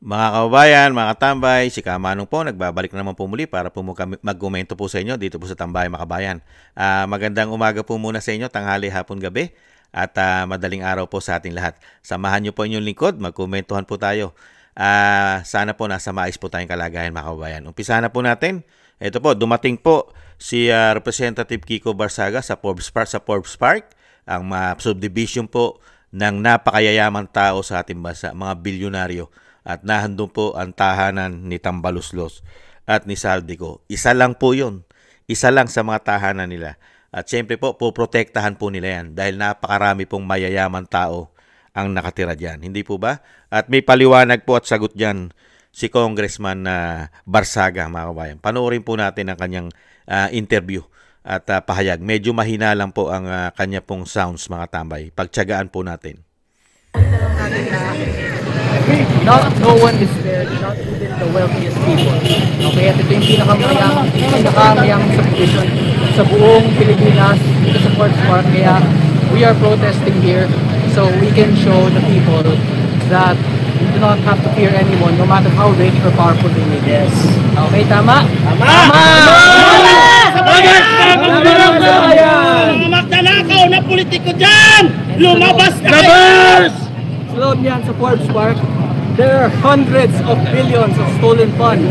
Mga kababayan, mga katambay, si Kamanong po, nagbabalik na naman po muli para po mag-komento po sa inyo dito po sa Tambay Makabayan. Magandang umaga po muna sa inyo, tanghali, hapon, gabi, at madaling araw po sa ating lahat. Samahan niyo po inyong lingkod, magkomentuhan po tayo. Sana po nasa maayos po tayong kalagayan, mga kababayan. Umpisahan na po natin. Ito po, dumating po si Representative Kiko Barsaga sa Forbes Park, ang subdivision po ng napakayayamang tao sa ating bansa, mga bilyonaryo. At nahandun po ang tahanan ni Tambaluslos at ni Saldico. Isa lang po yun. Isa lang sa mga tahanan nila. At syempre po, poprotektahan po nila yan dahil napakarami pong mayayaman tao ang nakatira dyan. Hindi po ba? At may paliwanag po at sagot dyan si Congressman Barsaga, mga kabayan. Panoorin po natin ang kanyang interview at pahayag. Medyo mahina lang po ang kanya pong sounds, mga tambay. Pagtiyagaan po natin. No one is there, not even the wealthiest people. Okay, at ito yung pinakamayang subdivision sa buong Pilipinas, dito sa Forbes Park. Kaya we are protesting here so we can show the people that we do not have to fear anyone, no matter how rich or powerful they may be. Yes. Okay, tama? Tama! Mga magdanakaw na politiko dyan! Lumabas na kayo! Sa loob niyan sa Forbes Park, there are hundreds of billions of stolen funds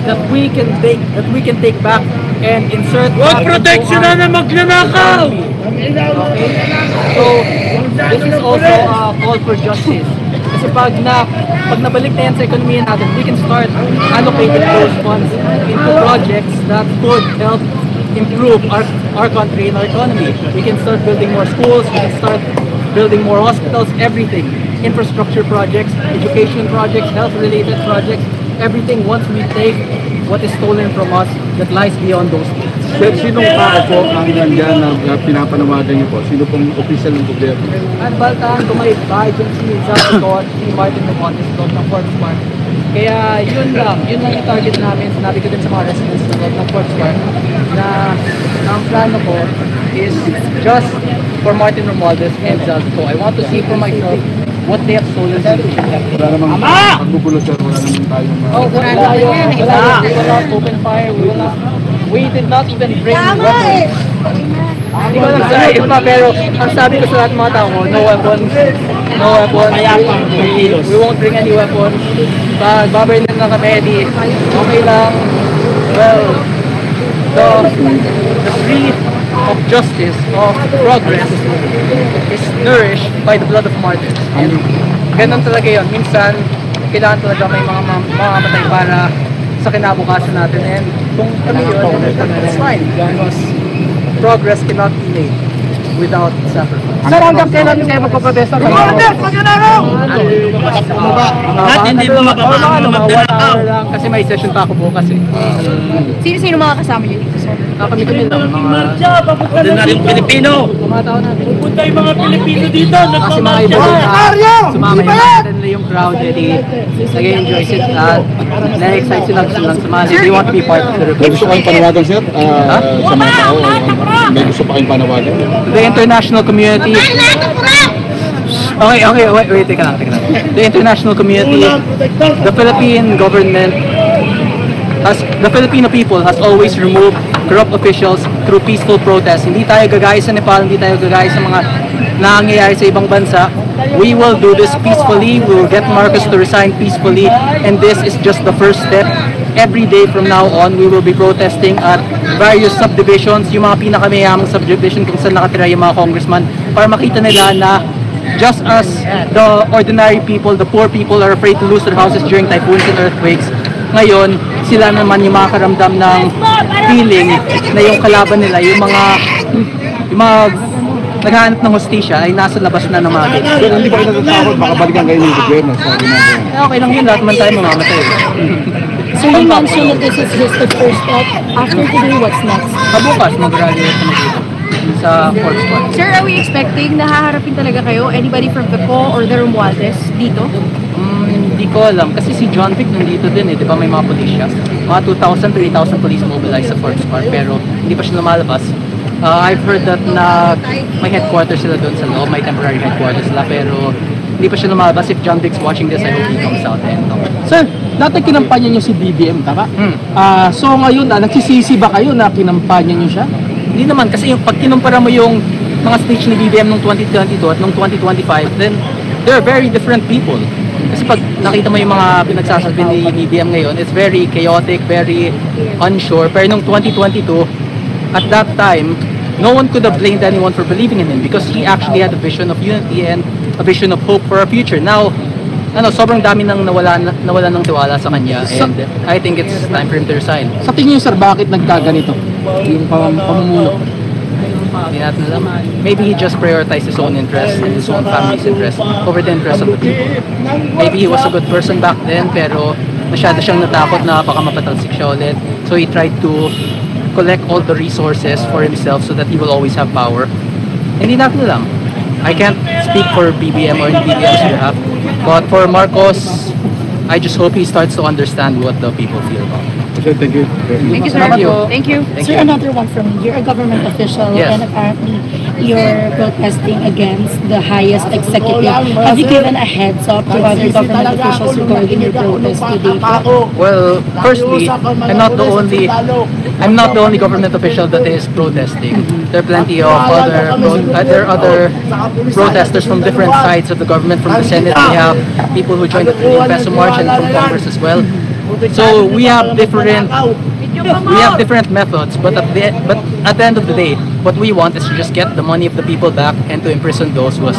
that we can take back and insert back protection na magnanakaw! Okay? So, this is also a call for justice. Kasi pag nabalik na yan sa ekonomiya natin, we can start allocating those funds into projects that could help improve our country and our economy. We can start building more schools, we can start building more hospitals, everything. Infrastructure projects, education projects, health-related projects, everything once we take what is stolen from us that lies beyond those gates. Sir, sinong tao po ang nandyan na pinapanawagan niyo po? Sino pong opisyal ng gobyerno? At baltaan ko may bahay dyan si Zaldico at si Martin Romualdez loob ng Forbes Park. Kaya yun lang yung target namin. Sinabi ko din sa mga residents na loob ng Forbes Park na ang plano ko is just for Martin Romualdez and Zaldico. I want to see for myself what they have stolen from the children. Wala namang magbubulo, sir. Wala naman tayong... wala open fire. We did not even bring weapons. Hindi ko lang sa iba, pero ang sabi ko sa lahat ng mga tao, no weapons. We won't bring any weapons. Pag babaril lang kami, di okay lang. Well, the breed of justice, of progress, is nourished by the blood of martyrs. And ganun talaga yun. Minsan, kailangan talaga may mga mamatay para sa kinabukasan natin. And kung ano yun, it's fine. Because progress cannot be made without sacrifice. Sir, hanggang kailan kayo magpaprotesta? At hindi mo magdanakaw. Kasi may session pa ako bukas eh. Sino-sino mga kasama niyo dito, sir? Kami lang, mga Ordinaryong Pilipino! mga tao natin. Pupunta yung mga Pilipino dito! Kasi mga iba sumama natin nila yung crowd, nag-enjoy sila at na-excite silang sumali. They want to be part of the May gusto revolution. kayong panawagan, sir? Sa mga tao? May gusto pa kayong panawagan? The international community. Okay, wait, teka lang. The international community, the Philippine government, the Filipino people has always removed corrupt officials through peaceful protests. Hindi tayo gagaya sa Nepal, hindi tayo gagaya sa mga nangyayari sa ibang bansa. We will do this peacefully. We will get Marcos to resign peacefully, and this is just the first step. Every day from now on, we will be protesting at various subdivisions, yung mga pinakamayamang subdivision kung saan nakatira yung mga congressman, para makita nila na just as the ordinary people, the poor people are afraid to lose their houses during typhoons and earthquakes, ngayon, sila naman yung makakaramdam ng feeling na yung kalaban nila, yung mga naghahanap ng hostisya ay nasa labas na ng mga gates. Sir, hindi ba kayo natatakot? Baka balikan kayo ng gobyerno sa ginagawa? Okay lang yun, lahat man tayo mamamatay. So you mentioned that this is just the first step. After today, what's next? Pabukas, mag-graduate kami dito sa Forbes Park. Sir, are we expecting na haharapin talaga kayo? Anybody from the PO or the Romualdez dito? Hindi ko alam. Kasi si John Vic nandito din eh. Di ba may mga police siya? Mga 2,000, 3,000 police mobilized sa Forbes Park. Pero hindi pa siya lumalabas. I've heard that na may headquarters sila doon sa loob. May temporary headquarters sila. Pero hindi pa siya lumalabas. If John Vic's watching this, I hope he comes out and Sir, dati kinampanya niyo si BBM, tama? So ngayon, nagsisisi ba kayo na kinampanya niyo siya? Hindi naman, kasi yung pag kinumpara mo yung mga speech ni BBM noong 2022 at noong 2025, then they're very different people. Kasi pag nakita mo yung mga pinagsasabi ni BBM ngayon, it's very chaotic, very unsure. Pero noong 2022, at that time, no one could have blamed anyone for believing in him because he actually had a vision of unity and a vision of hope for our future. Now, sobrang dami nang nawala ng tiwala sa kanya, and I think it's time for him to resign. Sa tingin niyo, sir, bakit nagkaganito yung pamumuno? Hindi natin alam. Maybe he just prioritized his own interests and his own family's interests over the interests of the people. Maybe he was a good person back then, pero masyado siyang natakot na baka mapatalsik siya ulit. So he tried to collect all the resources for himself so that he will always have power. Hindi natin alam. I can't speak for BBM or BBM's behalf, but for Marcos, I just hope he starts to understand what the people feel about it. Sir, thank you. Thank you, sir. Thank you. Thank you. Thank Sir, you. another one from you. You're a government official, Yes. and apparently you're protesting against the highest executive. Have you given a heads up to other government officials regarding your protest today? Well, firstly, I'm not the only government official that is protesting. There are plenty of other protesters from different sides of the government. From the Senate, we have people who joined the Philippine Peso March, and from Congress as well. So we have different methods, but at the end of the day, what we want is to just get the money of the people back and to imprison those who have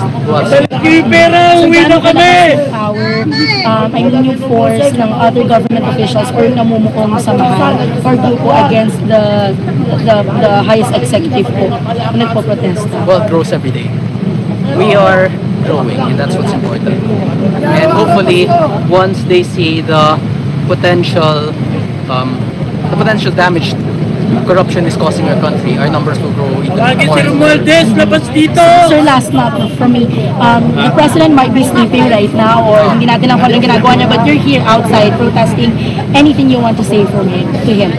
Power, I mean yung force ng other government officials or namumukong samahan or grupo against the highest executive po na nagpo-protesta. well, it grows every day. We are growing, and that's what's important. And hopefully, once they see the potential damage corruption is causing our country, our numbers will grow even more. Sir, last na from me. The president might be sleeping right now or hindi natin lang kung anong ginagawa niya, but you're here outside protesting. Anything you want to say from him to him?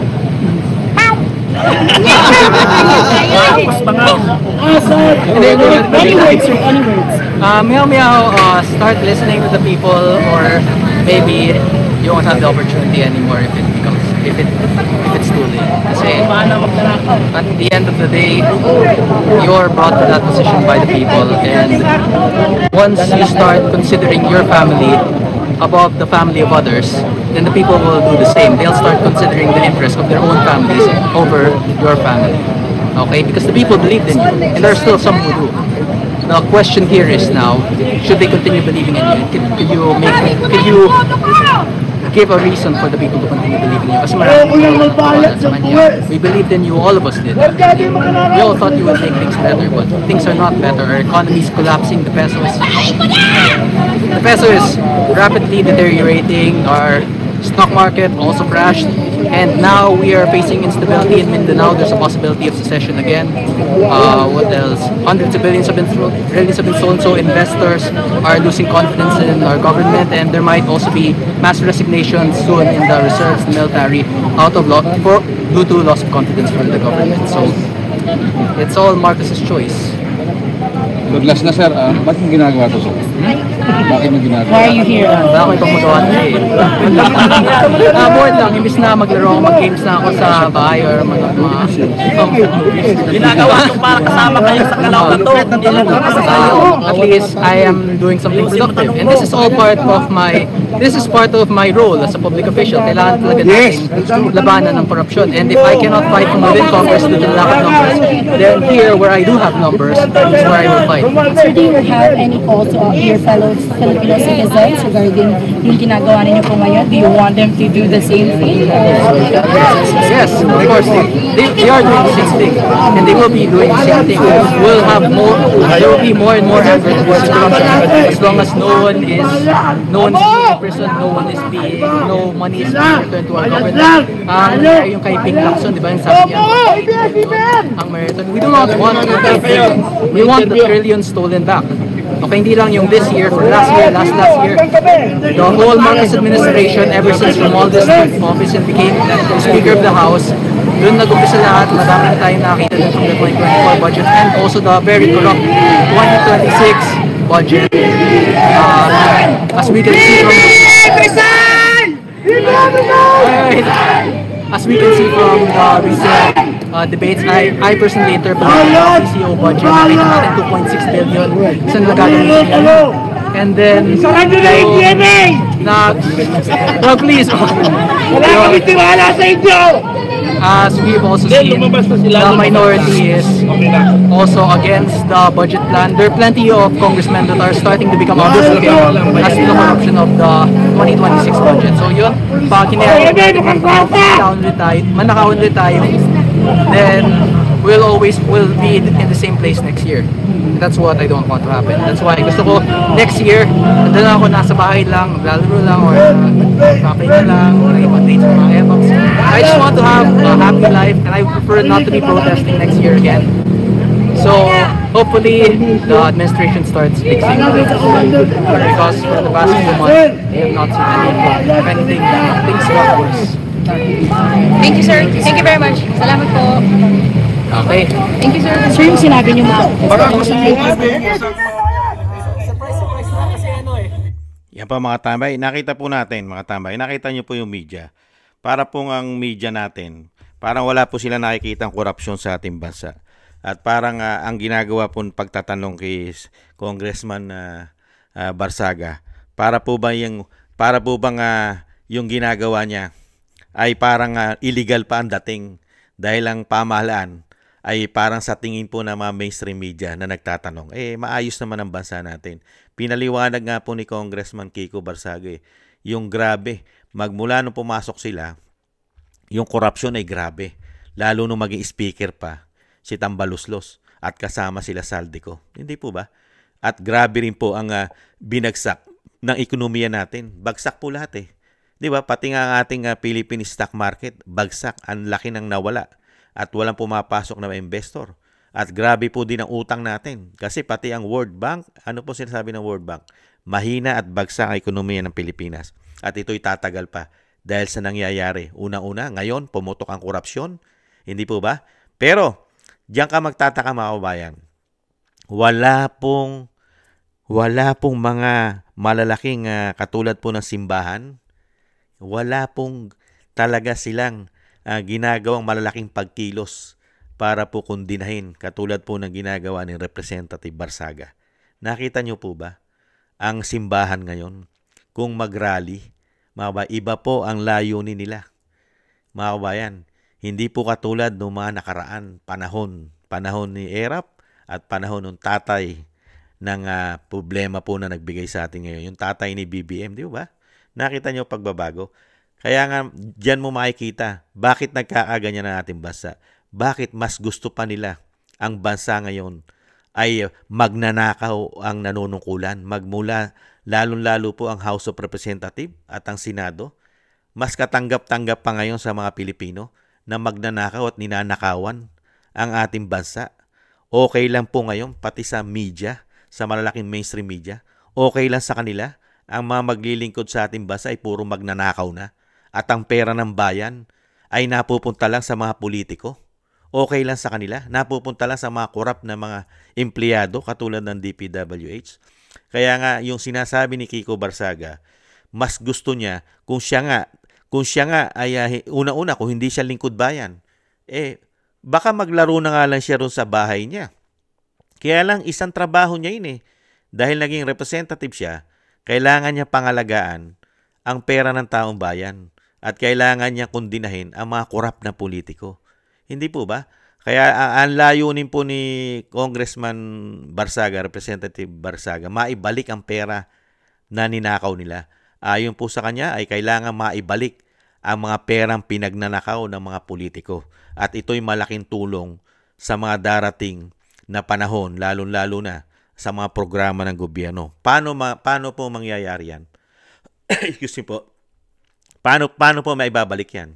Any words, sir, any words? Meow, start listening to the people, or maybe you won't have the opportunity anymore if it's too late. Kasi at the end of the day, you're brought to that position by the people, and once you start considering your family above the family of others, then the people will do the same. They'll start considering the interests of their own families over your family. Okay? Because the people believed in you, and there are still some who do. The question here is now, should they continue believing in you? Could you give a reason for the people to continue believing in you? Kasi we believed in you, all of us did. We all thought you would make things better, but things are not better. Our economy is collapsing, the peso is rapidly deteriorating, our stock market also crashed, and now we are facing instability in Mindanao. There's a possibility of secession again. What else? Hundreds of billions have been stolen, so investors are losing confidence in our government, and there might also be mass resignations soon in the reserves, the military, due to loss of confidence from the government. So it's all Marcos's choice. But last na, sir, bakit mo ginagawa to, sir? Bakit mo ginagawa? Why are you here? Wala ko itong magawa na eh. Bored lang, imbis na maglaro ako, mag-games na ako sa bahay or Ginagawa yung para kasama kayo sa galaw na to. at least I am doing something productive. And this is all part of my role as a public official. Kailangan talaga natin labanan ng korupsyon. And if I cannot fight from within Congress due to the lack of numbers, then here where I do have numbers is where I will fight. Sir, do you have any call to your fellow Filipino citizens regarding yung ginagawa ninyo po ngayon? Do you want them to do the same thing? Yes, of course. They are doing the same thing, and they will be doing the same thing. We'll have more. There will be more and more anger towards corruption as long as no one is being in prison, no money is being returned to our government. Yung kay Ping Lacson, di ba yung sabi niya? Ang meriton. We do not want to pay Ping. We want the trillion stolen back. Okay, hindi lang yung this year, for last year. The whole Marcos administration, ever since Romualdez took office and became Speaker of the House, doon nag-umpisa lahat. Madami na tayong nakita dun from the 2024 budget and also the very corrupt 2026 budget. As we can see from As we can see from the recent debates, I personally interpret the PCO budget. Nakita natin 2.6 billion sa nagagawin niya. And then, well, please. Wala kami tiwala sa inyo! As we've also seen, the minority is also against the budget plan. There are plenty of congressmen that are starting to become advocates as to the corruption of the 2026 budget. So yun, pag kinaya manakaon ulit tayo, then will be in the same place next year. That's what I don't want to happen. That's why gusto ko next year, nandun ako nasa bahay lang, maglalaro lang, or papahinga lang, nag-update sa mga epochs. I just want to have a happy life, and I prefer not to be protesting next year again. So hopefully the administration starts fixing it, because for the past few months, they have not seen any improvement. If anything, things got worse. Thank you, sir. Thank you very much. Salamat po. Okay. Thank you, sir. Sir, yung sinabi niyo mo. Yan pa mga tambay. Nakita po natin, mga tambay. Nakita nyo po yung media. Para po ang media natin, parang wala po sila nakikitang korupsyon sa ating bansa. At parang ang ginagawa po pagtatanong kay Congressman Barsaga, para po bang yung ginagawa niya ay parang illegal pa ang dating dahil ang pamahalaan ay parang sa tingin po ng mga mainstream media na nagtatanong, maayos naman ang bansa natin. Pinaliwanag nga po ni Congressman Kiko Barsaga, yung grabe, magmula nung pumasok sila, yung korupsyon ay grabe. Lalo nung maging speaker pa, si Tambaluslos, at kasama sila Saldico. Hindi po ba? At grabe rin po ang binagsak ng ekonomiya natin. Bagsak po lahat eh. Di ba? Pati nga ang ating Philippine stock market, bagsak. Ang laki ng nawala. At walang pumapasok na investor. At grabe po din ang utang natin. Kasi pati ang World Bank, ano po sinasabi ng World Bank? Mahina at bagsak ang ekonomiya ng Pilipinas. At ito'y tatagal pa dahil sa nangyayari. Unang-una, ngayon, pumutok ang korupsyon. Hindi po ba? Pero, diyan ka magtataka mga kabayan. Wala pong mga malalaking katulad po ng simbahan. Wala pong talaga silang ginagawang malalaking pagkilos para po kundinahin katulad po ng ginagawa ni Representative Barsaga. Nakita nyo po ba ang simbahan ngayon kung mag-rally? Iba po ang layunin nila. Mga kabayan, hindi po katulad ng mga nakaraan panahon ni Erap at panahon ng tatay ng problema po na nagbigay sa atin ngayon. Yung tatay ni BBM, di ba? Nakita nyo pagbabago? Kaya nga, dyan mo makikita bakit nagkakaganyan ang ating bansa. Bakit mas gusto pa nila ang bansa ngayon ay magnanakaw ang nanunungkulan. Magmula, lalong-lalo po ang House of Representatives at ang Senado. Mas katanggap-tanggap pa ngayon sa mga Pilipino na magnanakaw at ninanakawan ang ating bansa. Okay lang po ngayon, pati sa media, sa malalaking mainstream media, okay lang sa kanila. Ang mga maglilingkod sa ating bansa ay puro magnanakaw na. At ang pera ng bayan ay napupunta lang sa mga politiko. Okay lang sa kanila. Napupunta lang sa mga korap na mga empleyado katulad ng DPWH. Kaya nga yung sinasabi ni Kiko Barsaga, mas gusto niya kung siya nga ay una-una kung hindi siya lingkod bayan, baka maglaro na nga lang siya ron sa bahay niya. Kaya lang isang trabaho niya yun Dahil naging representative siya, kailangan niya pangalagaan ang pera ng taong bayan at kailangan niya kundinahin ang mga korap na politiko. Hindi po ba? Kaya ang layunin po ni Congressman Barsaga, Representative Barsaga, maibalik ang pera na ninakaw nila. Ayon po sa kanya ay kailangan maibalik ang mga perang pinagnanakaw ng mga politiko. At ito'y malaking tulong sa mga darating na panahon, lalo-lalo na sa mga programa ng gobyerno. Paano po mangyayari yan? Excuse me po. Paano po maibabalik yan?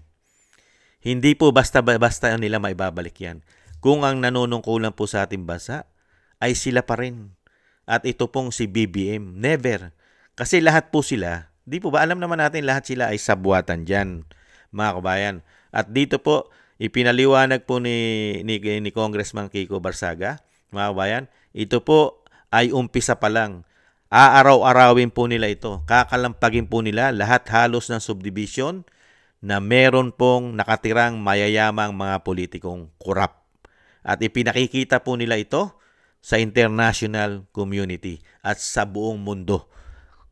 Hindi po basta-basta nila maibabalik yan. Kung ang nanunungkulan po sa ating bansa ay sila pa rin. At ito pong si BBM, never. Kasi lahat po sila, di po ba alam naman natin lahat sila ay sabwatan dyan, mga kabayan. At dito po, ipinaliwanag po ni Congressman Kiko Barsaga, mga kabayan, ito po ay umpisa pa lang. Aaraw-arawin po nila ito. Kakalampagin po nila lahat halos ng subdivision na meron pong nakatirang mayayamang mga politikong korap. At ipinakikita po nila ito sa international community at sa buong mundo.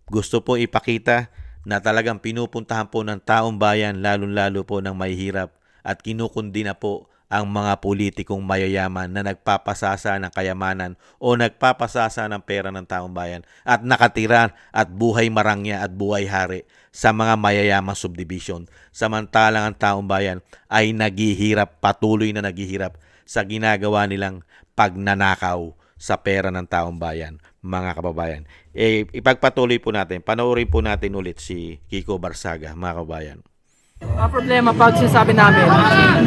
Gusto po ipakita na talagang pinupuntahan po ng taong bayan, lalong-lalo po ng mahihirap, at kinukundi na po ang mga politikong mayayaman na nagpapasasa ng kayamanan o nagpapasasa ng pera ng taong bayan at nakatira at buhay marangya at buhay hari sa mga mayayamang subdivision. Samantalang ang taong bayan ay naghihirap, patuloy na naghihirap sa ginagawa nilang pagnanakaw sa pera ng taong bayan, mga kababayan. Ipagpatuloy po natin, panoorin po natin ulit si Kiko Barsaga, mga kababayan. Ang problema pag sinasabi namin,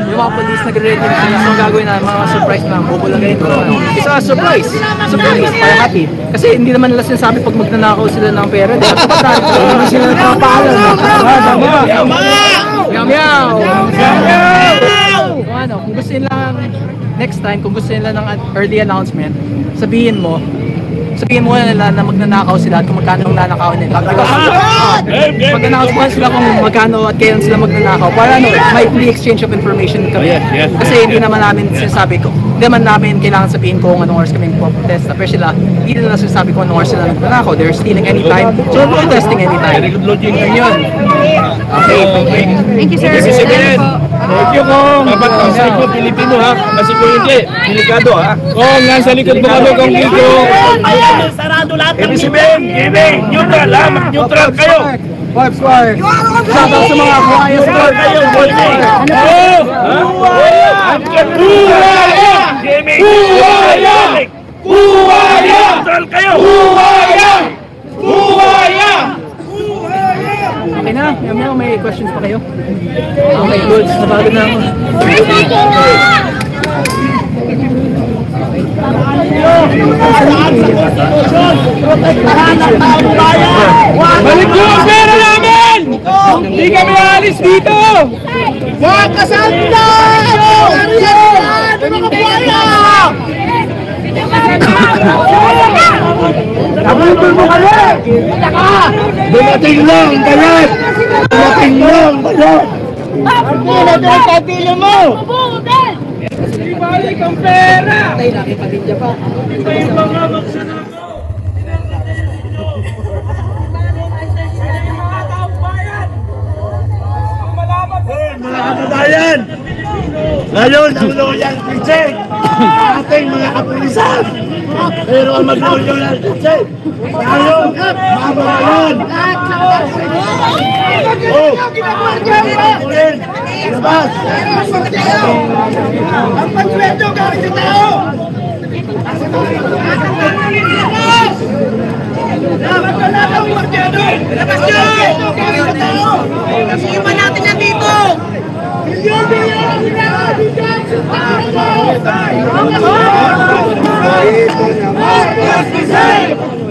yung mga police nagre-ready na sila, so gagawin na mga surprise na bubulagayin ko. It's a surprise! Surprise! Para happy. Kasi hindi naman nila sinasabi pag magnanakaw sila ng pera. Hindi sila nagpapaalam. Meow! Kung gusto nila next time, kung gusto nila ng early announcement, sabihin mo nila na magnanakaw sila at kung magkano ang nanakaw nila. Mag-announce mo sila kung magkano at kailan sila magnanakaw para may free exchange of information kami. Kasi hindi naman namin sinasabi ko, hindi naman namin kailangan sabihin kung anong oras kami protest. Pero sila, hindi nila sinasabi kung anong oras sila nagnanakaw. They're stealing anytime, so we're protesting anytime. Yun. Okay. Thank you, sir. Thank you kong mapagpasay ko Pilipino ha. Kasi kung hindi, delikado ha. Kung nasa likod mo kami kung dito. Sarado lahat ng Ibig sabihin, neutral ha. Neutral kayo. Spark. Shoutout sa mga buhaya sa Lord. kayo. Buhaya! Buhaya! Buhaya! Neutral kayo. Buhaya! Buhaya! Okay na, may questions pa kayo? Okay, good. Nabago na ako. Balik ko ang pera namin! Hindi kami alis dito! Mga kasanda! Mga buhaya! Nabulol mo kami! Dumating lang, bayad! Dumating lang, bayad! Hindi na doon sa pilo mo! Ibalik ang pera! Tayo namin patinja pa. Ito yung mga magsanako! Mga kababayan! Ngayon, ang loyalty check! Ating mga kapulisan! Pero ang mag-loyalty check! Tayo, mamayan! Oh! Rin! Labas! Ang pagwento gamit sa tao! Dapat na lang ang martyado! Labas nyo! Gamit sa tao! Iwan natin na dito! Marcos Rizal!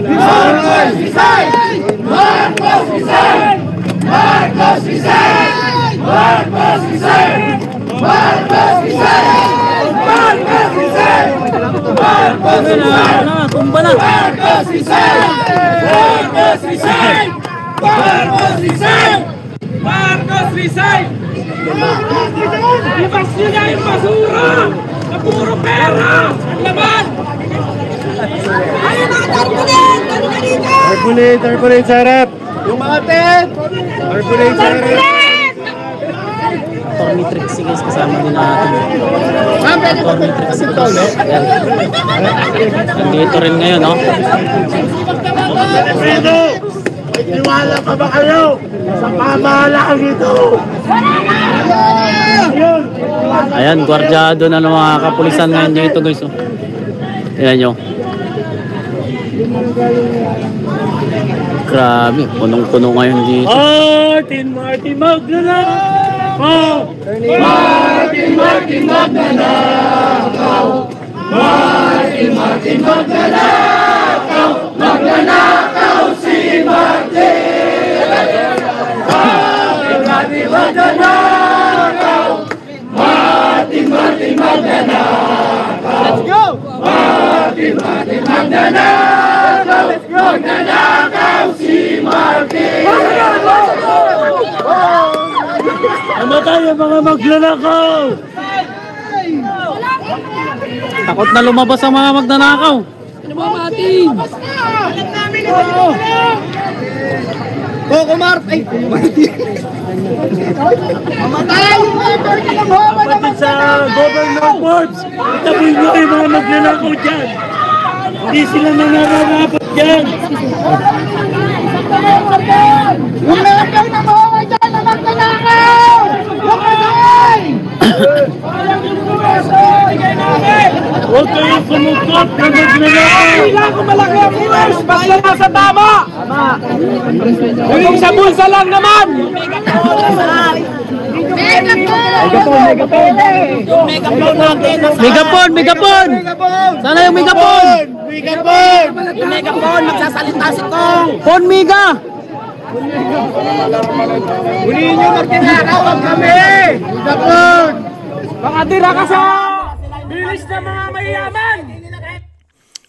Marcos Rizal! Marcos Rizal! Marcos Rizal! Marcos Rizal! Marcos Rizal! Marcos Rizal! Marcos Rizal! Marcos Rizal! Marcos Rizal! Marcos Rizal! Marcos Rizal! Ibas nyo na yung basura! Na puro pera! Laban! Ayun mga tarpulit! Ano ka dito? Tarpaulin sa harap! Yung mga tent! Tarpaulin sa harap! Tornitrix, sige, kasama din natin. Tornitrix, dito rin ngayon, no? Pedro! May tiwala pa ba kayo sa pamahalaan dito? Ayan, gwardyado na ng mga kapulisan ngayon dito, guys. Oh. Ayan nyo. Grabe, punong-puno ngayon dito. Martin Magnanakaw! Martin Magnanakaw! Martin Magnanakaw! Magnanakaw si Martin! Martin Magnanakaw! Martin Magnanakaw! Let's go! Martin Magnanakaw! Magnanakaw si Martin! Mamatay ang mga magnanakaw! Takot na lumabas ang mga magnanakaw. Kokomar! Ay! Kapatid sa Governor Forbes, itaboy nyo yung mga magnanakaw dyan. Hindi sila nangangarapot dyan. Umekang na mo dyan na magnanakaw! Huwag kayong sumukot na magnanakaw. Kailangan ko malaki ang viewers! Basta nasa tama! Kung sa bulsa lang naman! Megapon! Sana yung megapon! Yung megapon, magsasalita si Kong! Pon Mega! Huliin nyo magtinakaw ang kami! Baka tira ka sa bilis na mga mayayaman!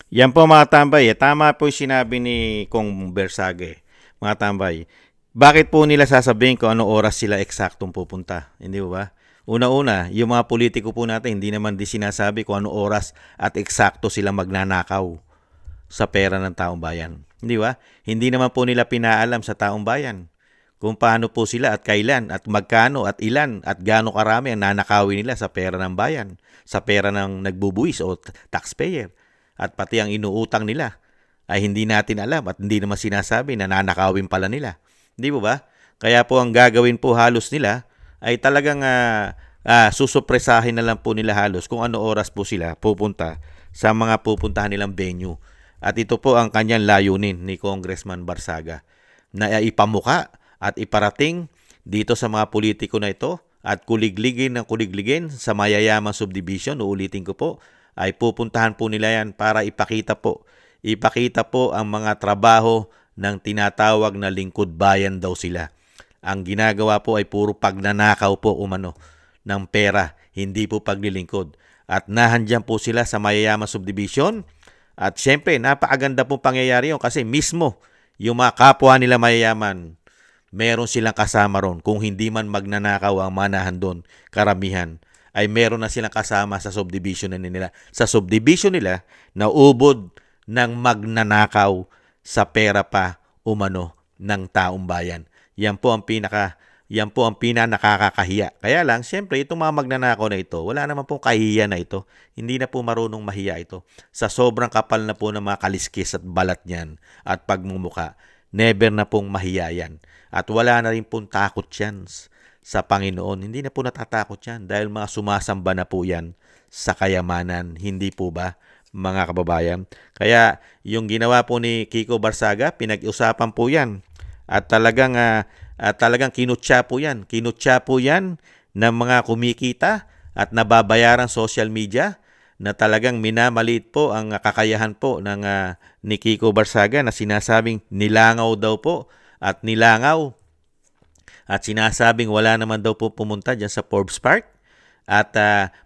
Yan po mga tambay. Tama po yung sinabi ni Kong Bersage. Mga tambay. Bakit po nila sasabihin kung ano oras sila eksaktong pupunta? Hindi ba? Una-una, yung mga politiko po natin, hindi naman di sinasabi kung ano oras at eksakto sila magnanakaw sa pera ng taong bayan. Hindi ba? Hindi naman po nila pinaalam sa taong bayan kung paano po sila at kailan at magkano at ilan at gaano karami ang nanakawin nila sa pera ng bayan, sa pera ng nagbubuwis o taxpayer. At pati ang inuutang nila ay hindi natin alam at hindi naman sinasabi na nanakawin pala nila. Hindi po ba? Kaya po ang gagawin po halos nila ay talagang susupresahin na lang po nila halos kung ano oras po sila pupunta sa mga pupuntahan nilang venue. At ito po ang kanyang layunin ni Congressman Barsaga na ipamuka at iparating dito sa mga politiko na ito at kuligligin ng kuligligin sa mayayamang subdivision. Uulitin ko po, ay pupuntahan po nila yan para ipakita po ang mga trabaho ng tinatawag na lingkod bayan daw sila. Ang ginagawa po ay puro pagnanakaw po umano ng pera, hindi po paglilingkod. At nahandyan po sila sa mayayamang subdivision. At syempre, napakaganda pong pangyayari yun kasi mismo yung mga kapwa nila mayayaman, meron silang kasama ron. Kung hindi man magnanakaw ang manahan doon, karamihan, ay meron na silang kasama sa subdivision na nila. Sa subdivision nila, naubod ng magnanakaw sa pera pa umano ng taong bayan. Yan po ang nakakakahiya. Kaya lang, siyempre, itong mga magnanakaw na ito, wala naman pong kahiya na ito. Hindi na po marunong mahiya ito. Sa sobrang kapal na po ng mga kaliskis at balat niyan at pagmumuka, never na pong mahiya yan. At wala na rin pong takot yan sa Panginoon. Hindi na po natatakot yan dahil mga sumasamba na po yan sa kayamanan. Hindi po ba, mga kababayan? Kaya yung ginawa po ni Kiko Barsaga, pinag-usapan po yan. At talagang kinutya po yan. Kinutya po yan ng mga kumikita at nababayarang social media na talagang minamaliit po ang kakayahan po ng ni Kiko Barsaga na sinasabing nilangaw daw po at nilangaw at sinasabing wala naman daw po pumunta dyan sa Forbes Park at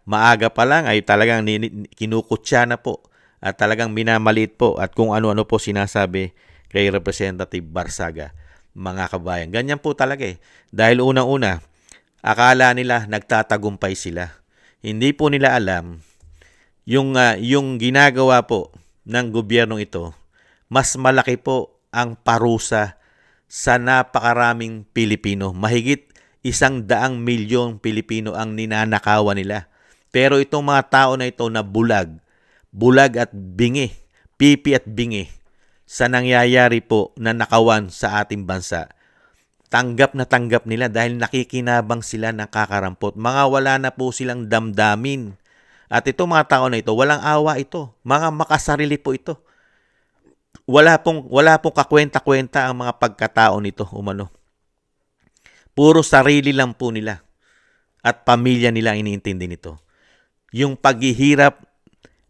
maaga pa lang ay talagang kinukutya na po at talagang minamaliit po at kung ano-ano po sinasabi kay Representative Barsaga. Mga kabayan, ganyan po talaga eh. Dahil unang-una, akala nila nagtatagumpay sila. Hindi po nila alam yung ginagawa po ng gobyernong ito, mas malaki po ang parusa sa napakaraming Pilipino. Mahigit 100 milyong Pilipino ang ninanakawan nila. Pero itong mga tao na ito na bulag at bingi, pipi at bingi sa nangyayari po na nakawan sa ating bansa, tanggap na tanggap nila dahil nakikinabang sila ng kakarampot. Mga wala na po silang damdamin. At itong mga tao na ito, walang awa ito. Mga makasarili po ito. Wala pong kakwenta-kwenta ang mga pagkatao nito, umano. Puro sarili lang po nila at pamilya nila ang iniintindi nito. Yung paghihirap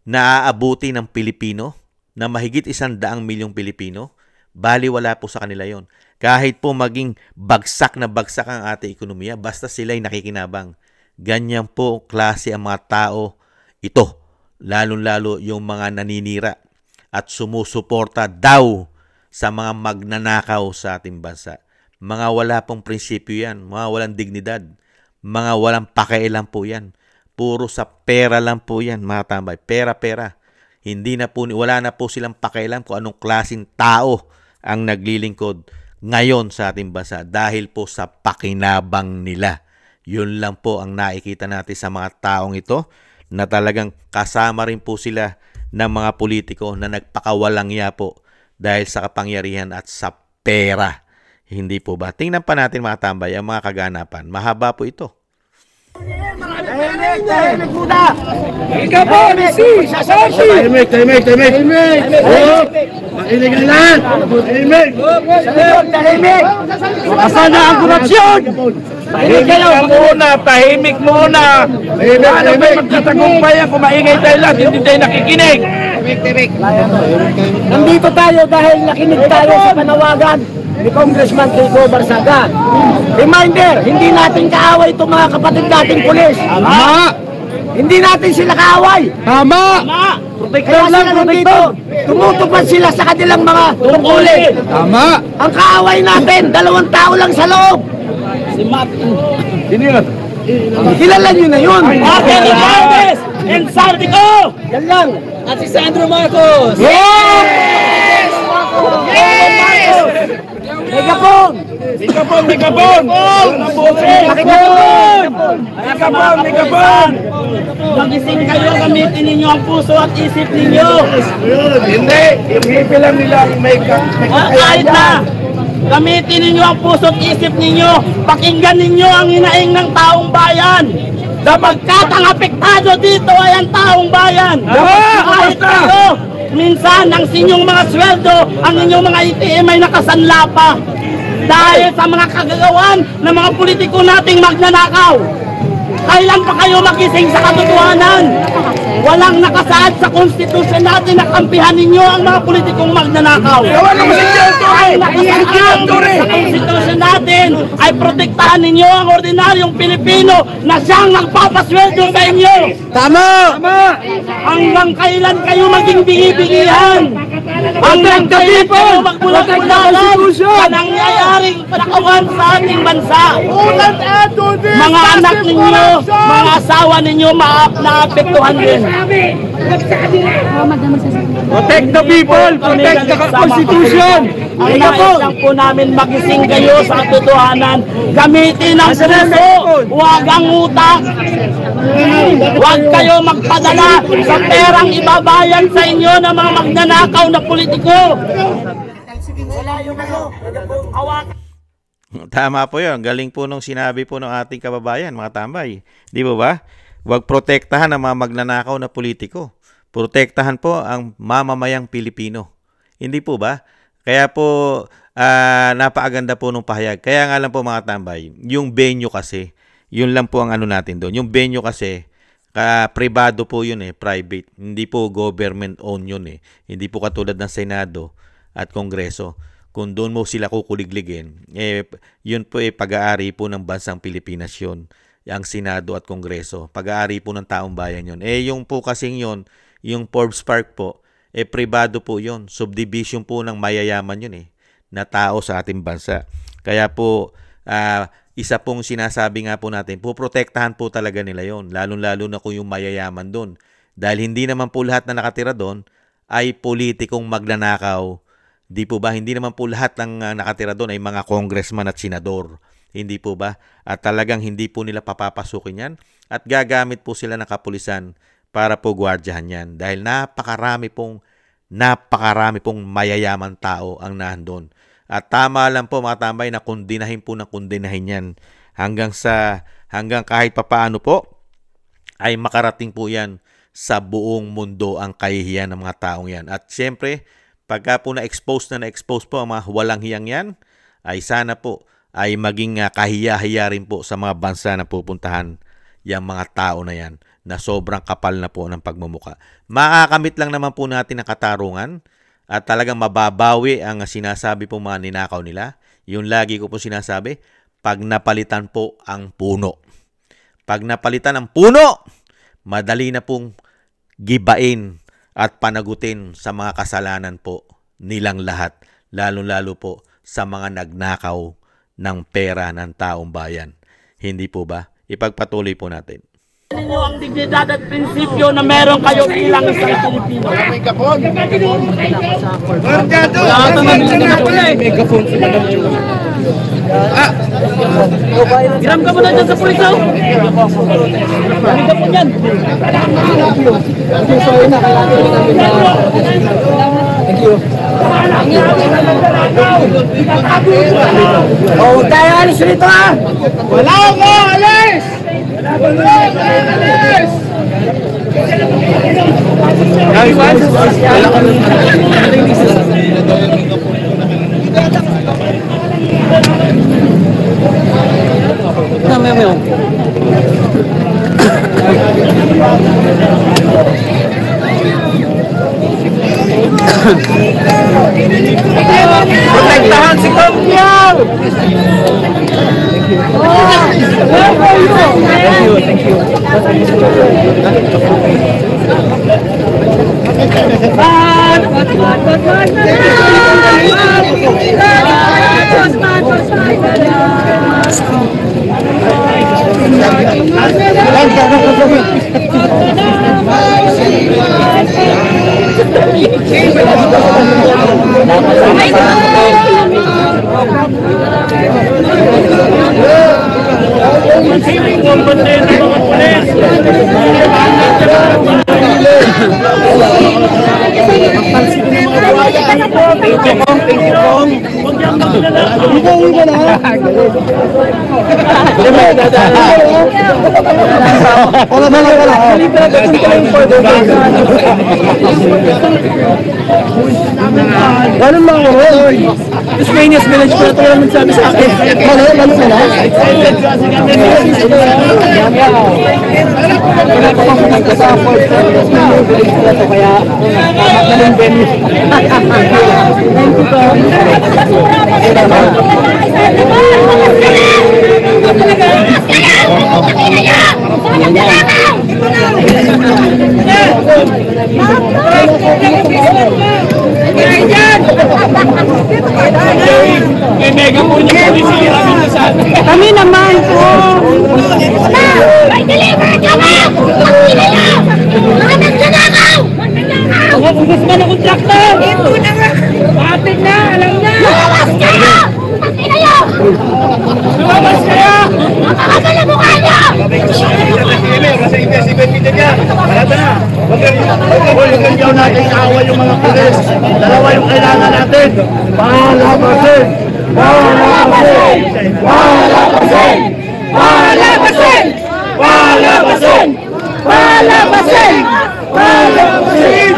na aabuti ng Pilipino, na mahigit 100 milyong Pilipino, baliwala po sa kanila yon. Kahit po maging bagsak na bagsak ang ating ekonomiya, basta sila ay nakikinabang. Ganyan po klase ang mga tao ito, lalong-lalo yung mga naninira at sumusuporta daw sa mga magnanakaw sa ating bansa. Mga wala pong prinsipyo yan, mga walang dignidad, Mga walang pakialam po yan. Puro sa pera lang po yan, mga tambay. Pera-pera. Wala na po silang pakialam kung anong klaseng tao ang naglilingkod ngayon sa ating bansa dahil po sa pakinabang nila. Yun lang po ang nakikita natin sa mga taong ito na talagang kasama rin po sila ng mga politiko na nagpakawalang ya po dahil sa kapangyarihan at sa pera. Hindi po ba? Tingnan pa natin mga tambay ang mga kaganapan. Mahaba po ito. Tahimik muna! Ikaw po, Messi! Tahimik! Makinig ang lahat! Tahimik! Tahimik! Asan na ang korupsyon? Tahimik muna! Paano ba magkatagumpayan kung maingay tayo lahat, hindi tayo nakikinig? Nandito tayo dahil nakinig tayo sa panawagan ni Congressman Kiko Barsaga. Reminder, hindi natin kaaway itong mga kapatid nating pulis. Tama! Hindi natin sila kaaway. Tama! Kaya sila nandito, tumutupad sila sa kanilang mga tungkulin. Tama! Ang kaaway natin, 2 tao lang sa loob. Kilala nyo na yun. Kenny Galvez and Sardico! Yan lang. At si Sandro Marcos! Yes! Yes! Megapon! Megapon! Megapon! Magising kayo, gamitin ninyo ang puso at isip ninyo. Hindi! Hindi lang nila may Kahit na, gamitin ninyo ang puso at isip ninyo. Pakinggan ninyo ang hinaing ng taong bayan. Sapagkat ang apektado dito ay ang taong bayan. Kahit kayo, minsan ang inyong mga sweldo, ang inyong mga ATM ay nakasanla pa. Dahil sa mga kagagawan ng mga politiko nating magnanakaw. Kailan pa kayo magising sa katotohanan? Walang nakasaad sa konstitusyon natin na kampihan ninyo ang mga politikong magnanakaw. Ang nakasaad sa konstitusyon natin ay protektahan ninyo ang ordinaryong Pilipino na siyang nagpapasweldo sa inyo. Tama! Hanggang kailan kayo maging bingi-bingihan? Hanggang kailan kayo magbulag-bulagan sa nangyayaring panakawan sa ating bansa? Mga anak ninyo, mga asawa ninyo, naapektuhan din. Protect the people! Protect the Constitution! Ang nais lang po namin magising kayo sa katotohanan. Gamitin ang puso, huwag ang utak. Huwag kayo magpadala sa perang ibabayan sa inyo ng mga magnanakaw na politiko. Tama po yun. Galing po nung sinabi po ng ating kababayan, mga tambay. Di ba ba? Huwag protektahan ang mga magnanakaw na politiko. Protektahan po ang mamamayang Pilipino. Hindi po ba? Kaya po, napakaganda po nung pahayag. Kaya nga lang po mga tambay, yung venue kasi, yun lang po ang ano natin doon. Yung venue kasi, privado po yun private. Hindi po government owned yun Hindi po katulad ng Senado at Kongreso. Kung doon mo sila kukuligligin, yun po pag-aari po ng bansang Pilipinas yun. Ang Senado at Kongreso. Pag-aari po ng taong bayan yun. Yung po kasing yun, yung Forbes Park po, pribado po yun. Subdivision po ng mayayaman yun na tao sa ating bansa. Kaya po, isa pong sinasabi nga po natin, poprotektahan po talaga nila yon, lalong-lalo na kung yung mayayaman doon. Dahil hindi naman po lahat na nakatira doon ay politikong magnanakaw. Di po ba? Hindi naman po lahat ng nakatira doon ay mga congressman at senador. Hindi po ba? At talagang hindi po nila papapasukin yan at gagamit po sila ng kapulisan para po gwardyahan yan. Dahil napakarami pong mayayaman tao ang nandun. At tama lang po mga tambay na kundinahin po ng kundinahin yan hanggang kahit papaano po ay makarating po yan sa buong mundo ang kahihiyan ng mga taong yan. At siyempre, pagka po na-expose po ang mga walang hiyang yan, ay sana po ay maging kahiya-hiya rin po sa mga bansa na pupuntahan yung mga tao na yan na sobrang kapal na po ng pagmumuka. Makakamit lang naman po natin ang katarungan at talagang mababawi ang sinasabi po mga ninakaw nila. Yung lagi ko po sinasabi, pag napalitan po ang puno. Pag napalitan ang puno, madali na pong gibain at panagutin sa mga kasalanan po nilang lahat. Lalo-lalo po sa mga nagnakaw ng pera ng taong bayan. Hindi po ba? ipagpatuloy po natin. Ninyo ang dignidad at prinsipyo na meron kayo bilang isang Pilipino. Hiram ka mo na dyan sa puliso. Hiram ka mo dyan. Thank you. Oh, huwag tayo alis rito ha. Wala ko, alis! Protektahan si Kongyaw! Thank you. Ganun mga oras. Tasmania's Village pala ito lang nagsabi sa akin. Ganun pala. Wala pa pang nagkasaport sa Tasmania's Village pala ito kaya ganun venue. Thank you po. May mega po niyo po kami sa atin. Kami naman po. May deliver ka ba? Pagkina niyo! Mga nagnanakaw! Ubus ka na kontraktor. Ito na nga! Kapit na, alam na. Lumabas kayo! Pagkina niyo! Lumabas kayo. Makakasal ang mukha niyo! Huwag natin kaaway yung mga pulis. Dalawa yung kailangan natin. Palabasin! Palabasin! Palabasin! Palabasin! Palabasin! Palabasin! Palabasin!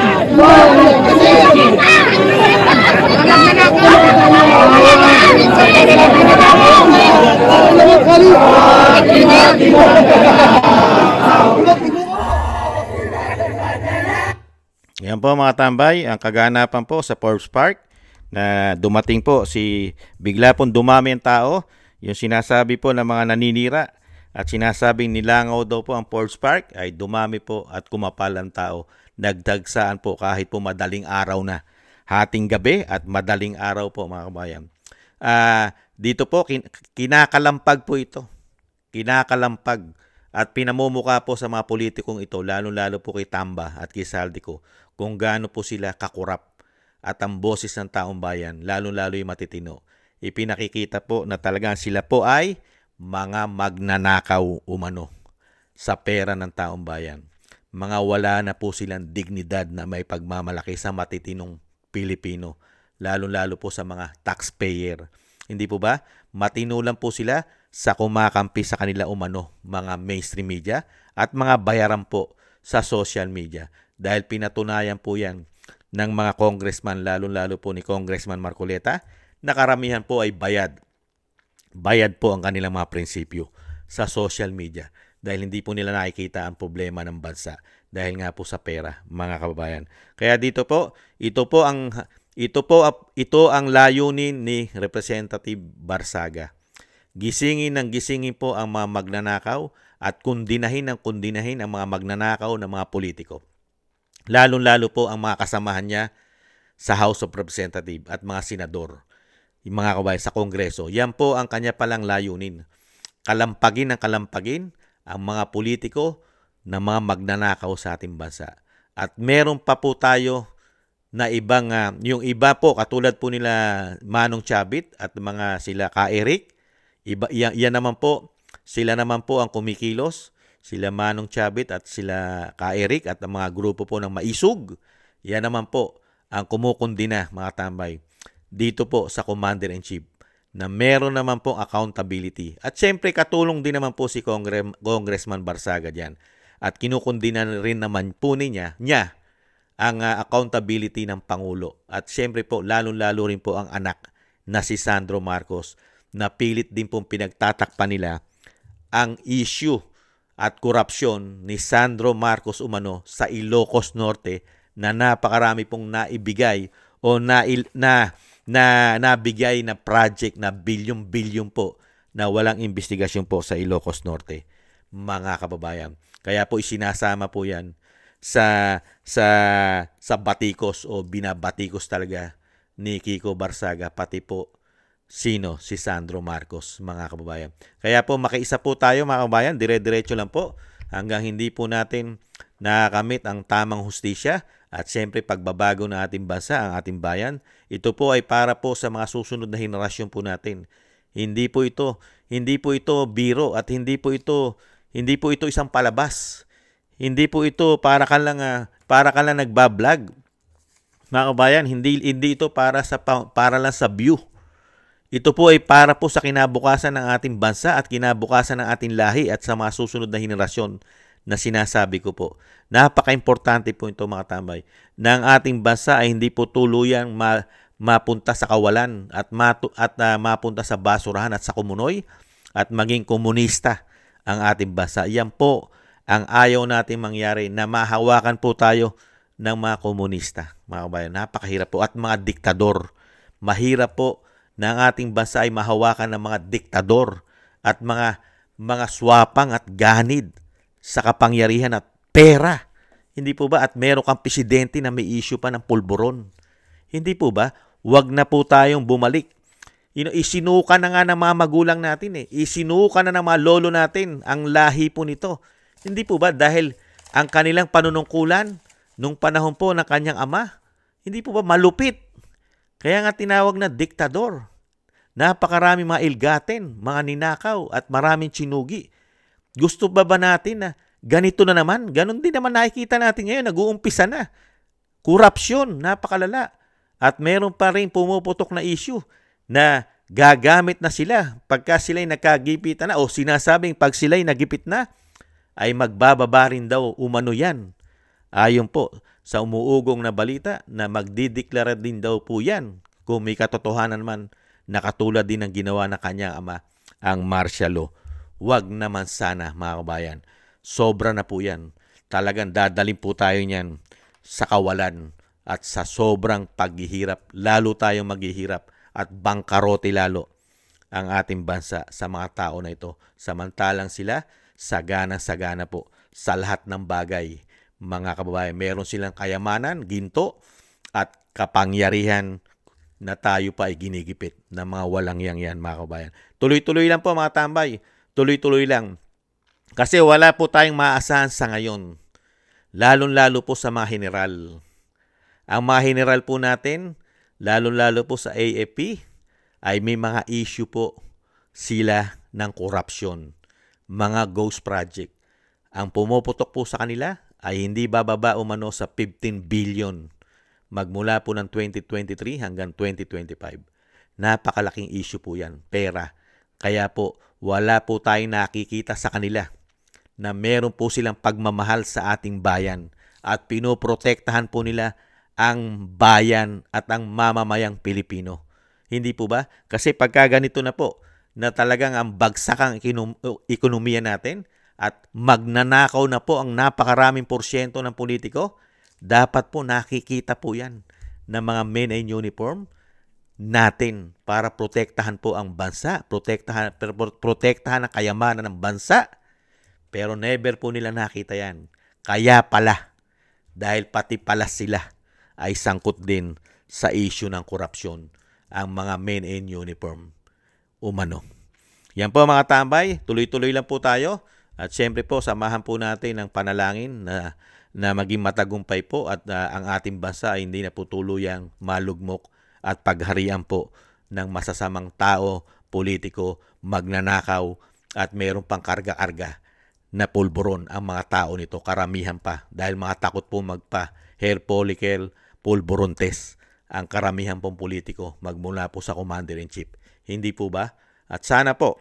Yan po mga tambay, ang kaganapan po sa Forbes Park na dumating po bigla pong dumami ang tao, yung sinasabi po ng mga naninira at sinasabing nilangaw daw po ang Forbes Park ay dumami po at kumapal ang tao. Nagdagsaan po kahit po madaling araw na. Hating gabi at madaling araw po mga kabayan. Dito po kinakalampag po ito. Kinakalampag at pinamumuka po sa mga politikong ito, lalo-lalo po kay Tamba at kay Saldico, kung gaano po sila kakurap at ang boses ng taong bayan, lalo-lalo yung matitino. Ipinakikita po na talagang sila po ay mga magnanakaw umano sa pera ng taong bayan. Mga wala na po silang dignidad na may pagmamalaki sa matitinong Pilipino, lalo-lalo po sa mga taxpayer. Hindi po ba? Matino lang po sila sa kumakampi sa kanila umano, mga mainstream media at mga bayaran po sa social media. Dahil pinatunayan po yan ng mga congressman, lalo-lalo po ni Congressman Marcoleta, na karamihan po ay bayad. Bayad po ang kanilang mga prinsipyo sa social media dahil hindi po nila nakikita ang problema ng bansa dahil nga po sa pera, mga kababayan. Kaya dito po, ito ang layunin ni Representative Barsaga. Gisingin po ang mga magnanakaw at kundinahin ang mga magnanakaw ng mga politiko. Lalo-lalo po ang mga kasamahan niya sa House of Representatives at mga senador, yung mga kabayan sa Kongreso. Yan po ang kanya palang layunin. Kalampagin ang mga politiko na mga magnanakaw sa ating bansa. At meron pa po tayo na ibang, yung iba po, katulad po nila Manong Chavit at mga sila Ka Eric, yan naman po, sila naman po ang kumikilos, sila Manong Chavit at sila Ka Eric at ang mga grupo po ng Maisug, yan naman po ang kumukundina, mga tambay, dito po sa Commander-in-Chief, na meron naman pong accountability. At syempre, katulong din naman po si Congressman Barsaga dyan. At kinukundina rin naman po niya ang accountability ng Pangulo. At syempre po, lalong-lalo rin po ang anak na si Sandro Marcos, na pilit din pong pinagtatakpan nila ang issue at korupsyon ni Sandro Marcos umano sa Ilocos Norte, na napakarami pong naibigay o nabigay na project na bilyon-bilyon po na walang investigasyon po sa Ilocos Norte, mga kababayan. Kaya po isinasama po yan sa batikos o binabatikos talaga ni Kiko Barsaga, pati po si Sandro Marcos, mga kababayan. Kaya po makiisa po tayo, mga kababayan, dire-diretso lang po hanggang hindi po natin nakakamit ang tamang hustisya at siyempre pagbabago ng ating bansa, ang ating bayan. Ito po ay para po sa mga susunod na henerasyon po natin. Hindi po ito biro at hindi po ito isang palabas. Hindi po ito para ka lang nagba-vlog. Mga kabayan, hindi ito para lang sa view. Ito po ay para po sa kinabukasan ng ating bansa at kinabukasan ng ating lahi at sa mga susunod na henerasyon na sinasabi ko po. Napaka-importante po ito, mga tambay, na ang ating bansa ay hindi po tuluyang mapunta sa kawalan at mapunta sa basurahan at sa kumunoy at maging komunista ang ating bansa. Yan po ang ayaw natin mangyari, na mahawakan po tayo ng mga komunista, mga kabayan. Napakahirap po. At mga diktador. Mahirap po na ang ating bansa ay mahawakan ng mga diktador at mga swapang at ganid sa kapangyarihan at pera. Hindi po ba? At meron kang presidente na may issue pa ng pulburon. Hindi po ba? Huwag na po tayong bumalik. Isinuka na nga ng mga magulang natin. Isinuka na ng mga lolo natin ang lahi po nito. Hindi po ba? Dahil ang kanilang panunungkulan nung panahon po ng kanyang ama, hindi po ba malupit? Kaya nga tinawag na diktador. Napakarami mga ilgaten, mga ninakaw at maraming tsinugi. Gusto ba natin na ganito na naman? Ganon din naman nakikita natin ngayon. Nag-uumpisa na. Korupsyon, napakalala. At meron pa rin pumuputok na issue na gagamit na sila pagka sila'y nagkagipitan na o sinasabing pag sila'y nagipit na ay magbababa rin daw umano yan. Ayon po sa umuugong na balita na magdideklara din daw po yan kung may katotohanan naman na katulad din ng ginawa na kanyang ama, ang martial law. Huwag naman sana, mga kabayan. Sobra na po yan. Talagang dadalhin po tayo niyan sa kawalan at sa sobrang paghihirap. Lalo tayong maghihirap at bangkarote lalo ang ating bansa sa mga tao na ito. Samantalang sila, sagana po sa lahat ng bagay. Mga kababayan, meron silang kayamanan, ginto, at kapangyarihan na tayo pa ay ginigipit ng mga walang yan, mga kababayan. Tuloy-tuloy lang po, mga tambay. Tuloy-tuloy lang. Kasi wala po tayong maaasahan sa ngayon. Lalong-lalo po sa mga general. Ang mga general po natin, lalong-lalo po sa AFP, ay may mga issue po sila ng korupsyon. Mga ghost project. Ang pumuputok po sa kanila ay hindi bababa umano sa 15 billion magmula po ng 2023 hanggang 2025. Napakalaking issue po yan, pera. Kaya po, wala po tayong nakikita sa kanila na meron po silang pagmamahal sa ating bayan at pinoprotektahan po nila ang bayan at ang mamamayang Pilipino. Hindi po ba? Kasi pagka ganito na po, na talagang ang bagsak ang ekonomiya natin at magnanakaw na po ang napakaraming porsyento ng politiko, dapat po nakikita po yan ng mga men in uniform natin para protektahan po ang bansa, protektahan ang kayamanan ng bansa. Pero never po nila nakita yan. Kaya pala, dahil pati pala sila ay sangkot din sa issue ng korupsyon ang mga men in uniform umano. Yan po, mga tambay, tuloy-tuloy lang po tayo. At syempre po, samahan po natin ang panalangin na maging matagumpay po at ang ating bansa ay hindi na po tuluyang malugmok at pagharian po ng masasamang tao, politiko, magnanakaw at mayroong pang karga-karga na pulburon ang mga tao nito, karamihan pa, dahil mga takot po hair follicle, pulburon test ang karamihan pong politiko magmula po sa Commander-in-Chief. Hindi po ba? At sana po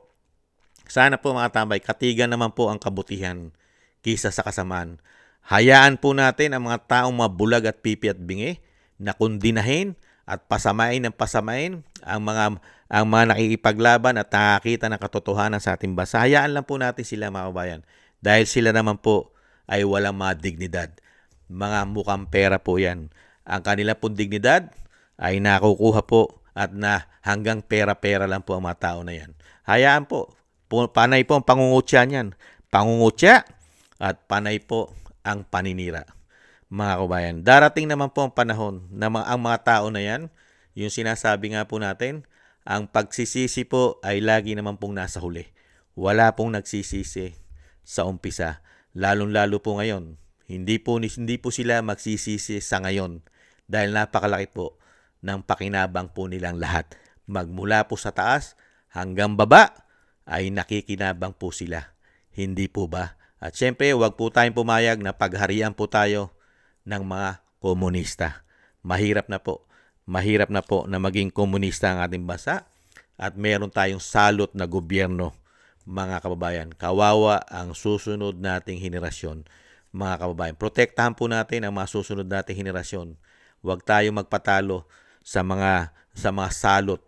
mga tambay, katigan naman po ang kabutihan kisa sa kasamaan. Hayaan po natin ang mga taong mabulag at pipi at bingi na kundinahin at pasamain ang mga nakikipaglaban at nakakita ng katotohanan sa ating bansa. Hayaan lang po natin sila, mga kabayan. Dahil sila naman po ay walang mga dignidad. Mga mukhang pera po yan. Ang kanila pong dignidad ay nakukuha po at na hanggang pera-pera lang po ang mga tao na yan. Hayaan po. Panay po ang pangungutya niyan. Pangungutya at panay po ang paninira. Mga kabayan, darating naman po ang panahon na ang mga tao na yan, yung sinasabi nga po natin, ang pagsisisi po ay lagi naman pong nasa huli. Wala pong nagsisisi sa umpisa, lalong-lalo po ngayon. Hindi po sila magsisisi sa ngayon dahil napakalaki po ng pakinabang po nilang lahat. Magmula po sa taas hanggang baba ay nakikinabang po sila. Hindi po ba? At syempre, huwag po tayong pumayag na pagharian po tayo ng mga komunista. Mahirap na po na maging komunista ang ating bansa at meron tayong salot na gobyerno. Mga kababayan, kawawa ang susunod nating henerasyon. Mga kababayan, protektahan po natin ang mga susunod nating henerasyon. Huwag tayo magpatalo sa mga salot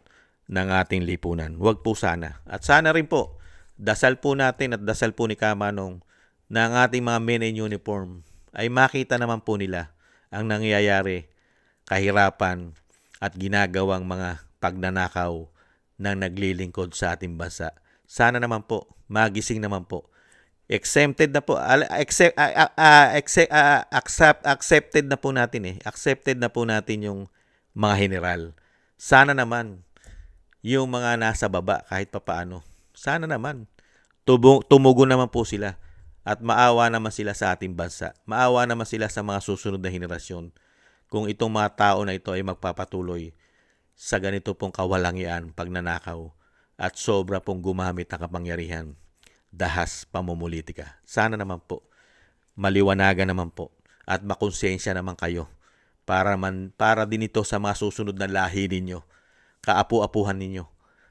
ng ating lipunan. Huwag po sana. At sana rin po, dasal po natin at dasal po ni Kamanong na ang ating mga men in uniform ay makita naman po nila ang nangyayari, kahirapan at ginagawang mga pagnanakaw ng naglilingkod sa ating bansa. Sana naman po, magising naman po. Exempted na po, accepted na po natin Accepted na po natin yung mga general. Sana naman, yung mga nasa baba kahit papaano, sana naman, tumugon naman po sila at maawa naman sila sa ating bansa. Maawa naman sila sa mga susunod na henerasyon kung itong mga tao na ito ay magpapatuloy sa ganito pong kawalangian, pagnanakaw, at sobra pong gumamit ng kapangyarihan, dahas, pamumulitika. Sana naman po, maliwanagan naman po, at makonsensya naman kayo para din ito sa mga susunod na lahi ninyo, kaapu-apuhan ninyo.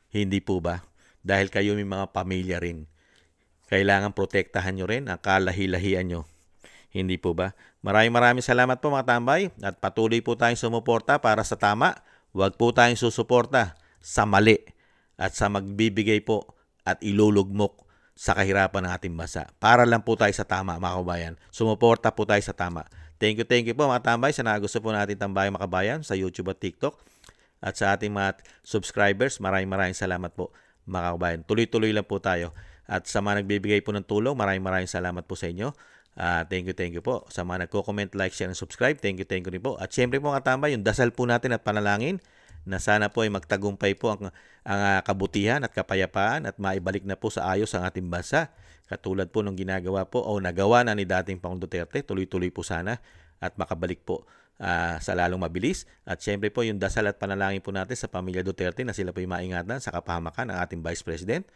Hindi po ba? Dahil kayo may mga pamilya rin. Kailangan protektahan nyo rin ang kalahi-lahian nyo. Hindi po ba? Maraming salamat po mga tambay at patuloy po tayong sumuporta para sa tama. Huwag po tayong susuporta sa mali at sa magbibigay po at ilulugmok sa kahirapan ng ating bansa. Para lang po tayo sa tama, mga kabayan. Sumuporta po tayo sa tama. Thank you po mga tambay sa nagusto po natin Tambayang Makabayan sa YouTube at TikTok. At sa ating mga subscribers, maraming salamat po mga kabayan. Tuloy-tuloy lang po tayo. At sa mga nagbibigay po ng tulong, maraming salamat po sa inyo. Thank you po. Sa mga nagko-comment, like, share, and subscribe, thank you rin po. At syempre po mga tambay, yung dasal po natin at panalangin na sana po ay magtagumpay po ang kabutihan at kapayapaan at maibalik na po sa ayos ang ating bansa. Katulad po ng ginagawa po o nagawa na ni dating Pangulong Duterte, tuloy-tuloy po sana at makabalik po sa lalong mabilis. At syempre po yung dasal at panalangin po natin sa pamilya Duterte na sila po ay maingatan sa kapahamakan ng ating Vice President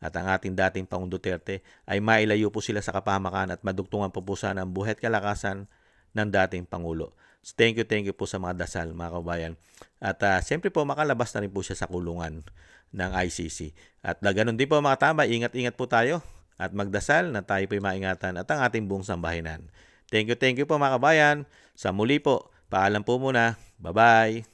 at ang ating dating Pangulong Duterte ay mailayo po sila sa kapahamakan at madugtungan po sana ang buhay at kalakasan ng dating Pangulo. So, thank you po sa mga dasal mga kabayan. At siyempre po makalabas na rin po siya sa kulungan ng ICC. At ganun din po mga tama, ingat-ingat po tayo at magdasal na tayo po maingatan at ang ating buong sambahanan. Thank you po mga kabayan. Sa muli po, paalam po muna. Bye-bye.